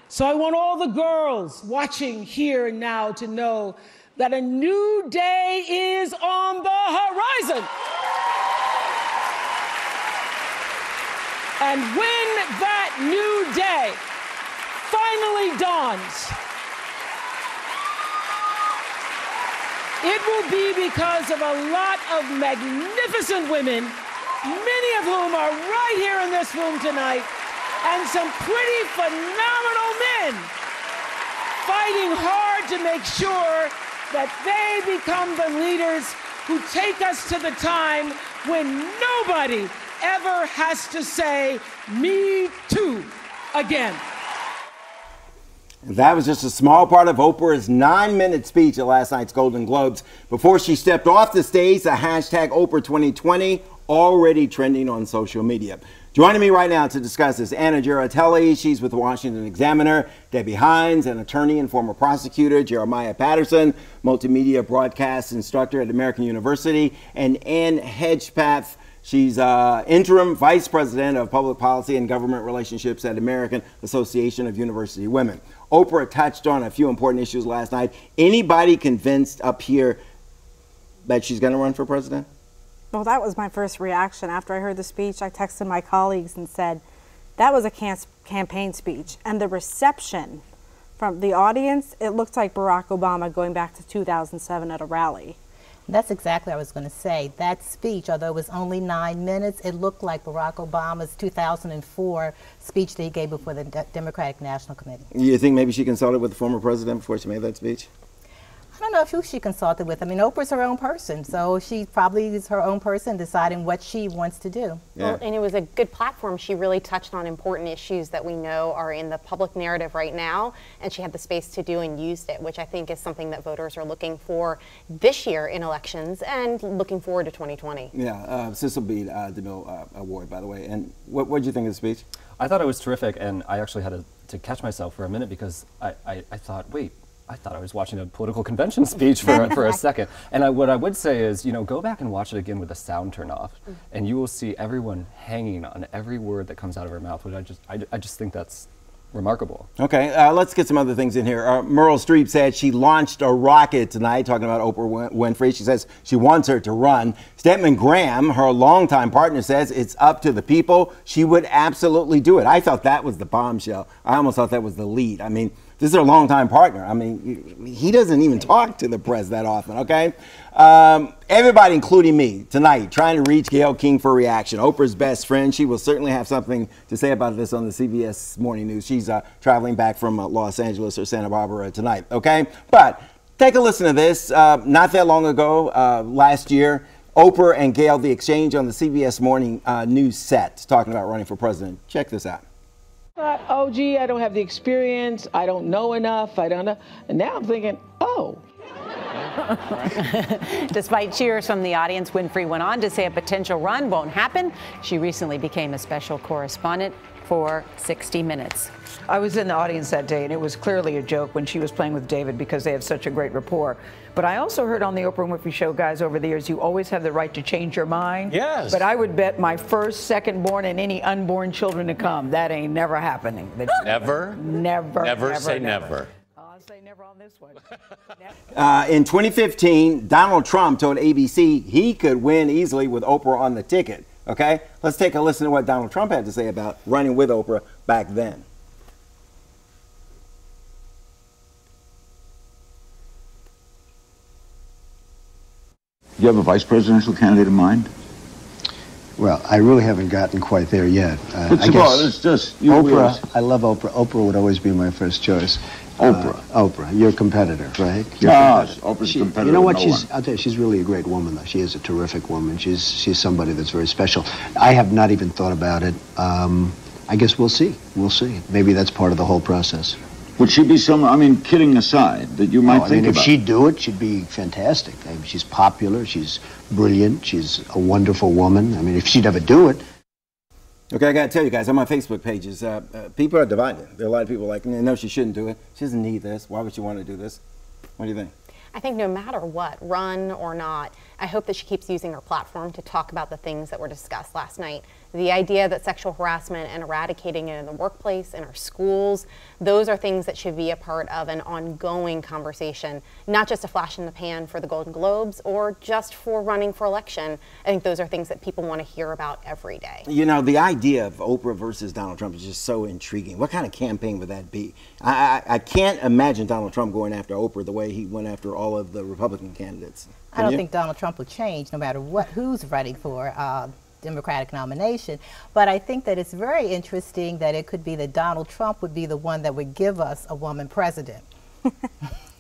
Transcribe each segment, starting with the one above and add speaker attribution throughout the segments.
Speaker 1: So I want all the girls watching here and now to know that a new day is on the horizon. And when that new day finally dawns, it will be because of a lot of magnificent women, many of whom are right here in this room tonight, and some pretty phenomenal men fighting hard to make sure that they become the leaders who take us to the time when nobody ever has to say, "Me too," again.
Speaker 2: That was just a small part of Oprah's 9-minute speech at last night's Golden Globes. Before she stepped off the stage, the hashtag Oprah 2020 already trending on social media. Joining me right now to discuss this, Anna Giratelli. She's with the Washington Examiner. Debbie Hines, an attorney and former prosecutor. Jeremiah Patterson, multimedia broadcast instructor at American University. And Ann Hedgepath. She's interim vice president of public policy and government relationships at American Association of University Women. Oprah touched on a few important issues last night. Anybody convinced up here that she's going to run for president?
Speaker 3: Well, that was my first reaction. After I heard the speech, I texted my colleagues and said, that was a campaign speech. And the reception from the audience, it looked like Barack Obama going back to 2007 at a rally.
Speaker 4: That's exactly what I was going to say. That speech, although it was only 9 minutes, it looked like Barack Obama's 2004 speech that he gave before the Democratic National Committee.
Speaker 2: You think maybe she consulted with the former president before she made that speech?
Speaker 4: I don't know who she consulted with. I mean, Oprah's her own person, so she probably is her own person deciding what she wants to do.
Speaker 2: Yeah.
Speaker 5: Well, and it was a good platform. She really touched on important issues that we know are in the public narrative right now, and she had the space to do and used it, which I think is something that voters are looking for this year in elections and looking forward to 2020.
Speaker 2: Yeah, Cecil B. DeMille Award, by the way. And what did you think of the speech?
Speaker 6: I thought it was terrific, and I actually had to catch myself for a minute because I thought, wait, I thought I was watching a political convention speech for a second. And what I would say is, you know, go back and watch it again with the sound turned off, and you will see everyone hanging on every word that comes out of her mouth, which I just think that's remarkable. Okay, let's get some other things in here. Meryl Streep said she launched a rocket tonight, talking about Oprah Winfrey. She says she wants her to run. Stedman Graham, her longtime partner, says it's up to the people. She would absolutely do it. I thought that was the bombshell. I almost thought that was the lead. I mean, this is her longtime partner. I mean, he doesn't even talk to the press that often, okay? Everybody, including me, tonight, trying to reach Gayle King for a reaction. Oprah's best friend. She will certainly have something to say about this on the CBS Morning News. She's traveling back from Los Angeles or Santa Barbara tonight, okay? But take a listen to this. Not that long ago, last year, Oprah and Gayle, the exchange on the CBS Morning News set, talking about running for president. Check this out.
Speaker 1: Oh, gee, I don't have the experience. I don't know enough. I don't know. And now I'm thinking, oh.
Speaker 7: Despite cheers from the audience, Winfrey went on to say a potential run won't happen. She recently became a special correspondent for 60 Minutes.
Speaker 8: I was in the audience that day, and it was clearly a joke when she was playing with David because they have such a great rapport. But I also heard on the Oprah Winfrey Show, guys, over the years, you always have the right to change your mind. Yes. But I would bet my first, second born, and any unborn children to come, that ain't never happening.
Speaker 9: Never?
Speaker 8: Never.
Speaker 9: Never say never.
Speaker 8: I'll say never on this one.
Speaker 2: In 2015, Donald Trump told ABC he could win easily with Oprah on the ticket. Okay, let's take a listen to what Donald Trump had to say about running with Oprah back then.
Speaker 10: Do you have a vice presidential candidate in mind?
Speaker 11: Well, I really haven't gotten quite there yet.
Speaker 10: I guess it's just
Speaker 11: Oprah. I love Oprah. Oprah would always be my first choice.
Speaker 10: Oprah.
Speaker 11: Oprah, your competitor, right?
Speaker 10: Yes, Oprah's competitor.
Speaker 11: You know what?
Speaker 10: No
Speaker 11: I'll tell you, she's really a great woman, though. She is a terrific woman. She's somebody that's very special. I have not even thought about it. I guess we'll see. We'll see. Maybe that's part of the whole process.
Speaker 10: Would she be someone, I mean, kidding aside, that you might think about?
Speaker 11: If she'd do it, she'd be fantastic. I mean, she's popular, she's brilliant, she's a wonderful woman. I mean, if she'd ever do it.
Speaker 2: Okay, I got to tell you guys, on my Facebook pages, people are divided. There are a lot of people like, no, she shouldn't do it. She doesn't need this. Why would she want to do this? What do you think?
Speaker 5: I think no matter what, run or not, I hope that she keeps using her platform to talk about the things that were discussed last night. The idea that sexual harassment and eradicating it in the workplace, in our schools, those are things that should be a part of an ongoing conversation, not just a flash in the pan for the Golden Globes or just for running for election. I think those are things that people want to hear about every day.
Speaker 2: You know, the idea of Oprah versus Donald Trump is just so intriguing. What kind of campaign would that be? I can't imagine Donald Trump going after Oprah the way he went after all of the Republican candidates.
Speaker 4: I don't think Donald Trump will change no matter who's running for Democratic nomination, but I think that it's very interesting that it could be that Donald Trump would be the one that would give us a woman president.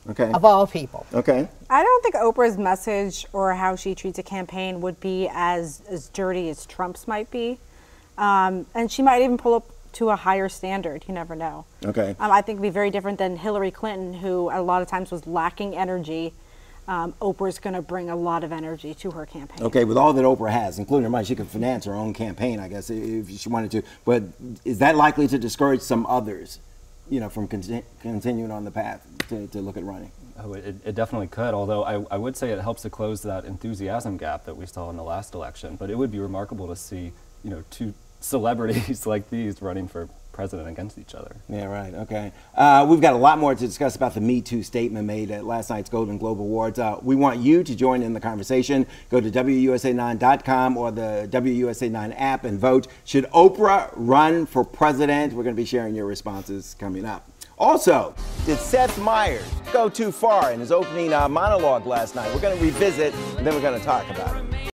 Speaker 2: Okay.
Speaker 4: Of all people.
Speaker 2: Okay.
Speaker 3: I don't think Oprah's message or how she treats a campaign would be as dirty as Trump's might be. And she might even pull up to a higher standard. You never know.
Speaker 2: Okay.
Speaker 3: I think it would be very different than Hillary Clinton, who a lot of times was lacking energy. Oprah's going to bring a lot of energy to her campaign.
Speaker 2: Okay, with all that Oprah has, including her money, she could finance her own campaign, I guess, if she wanted to. But is that likely to discourage some others, you know, from continuing on the path to look at running?
Speaker 6: Oh, it definitely could, although I would say it helps to close that enthusiasm gap that we saw in the last election. But it would be remarkable to see, you know, two celebrities like these running for president against each other.
Speaker 2: Yeah, right. Okay. We've got a lot more to discuss about the Me Too statement made at last night's Golden Globe Awards. We want you to join in the conversation. Go to WUSA9.com or the WUSA9 app and vote. Should Oprah run for president? We're going to be sharing your responses coming up. Also, did Seth Meyers go too far in his opening monologue last night? We're going to revisit, and then we're going to talk about it.